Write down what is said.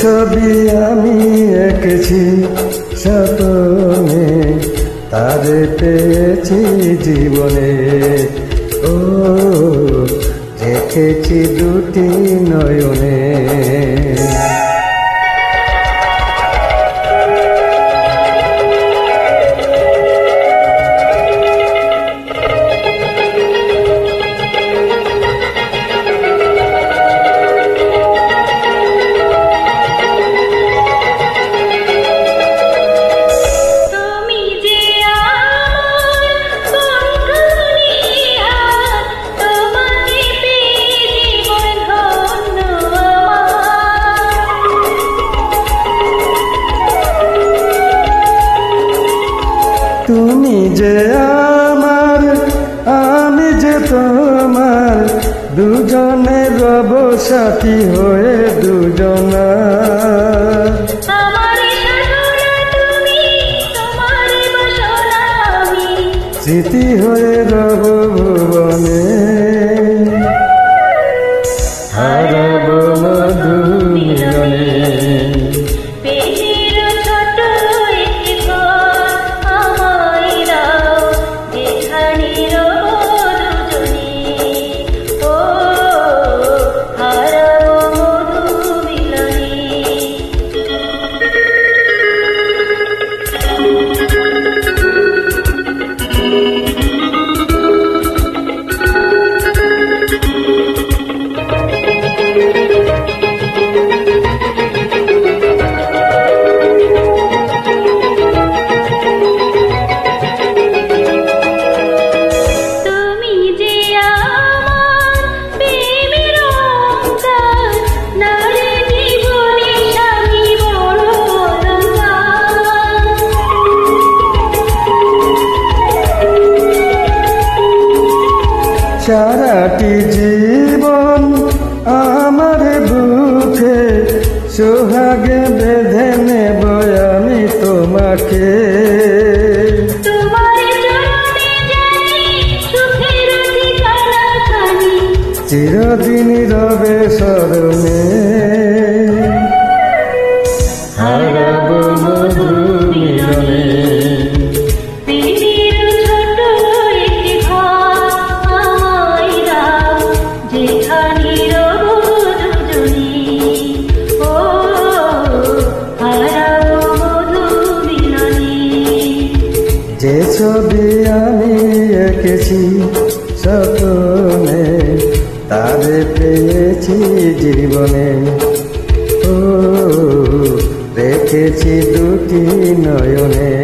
ছবি আমি এঁকেছি স্বপ্নে, তারে পেয়েছি জীবনে। ও রেখেছি দুটি নয়নে। তুমি যে আমার, আমি যে তোমার, দুজনে রব সাথী হয়ে দুজনা। স্মৃতি হয়ে রব ভুবনে, হারাব মধু মিলনে। সারাটি জীবন আমার বুকে সোহাগে বেঁধে নেব আমি তোমাকে। চিরদিন রবে স্মরণে, হারাব মধু মিলনে। যে ছবি আমি এঁকেছি স্বপ্নে, তারে পেয়েছি জীবনে। ও রেখেছি দুটি নয়নে।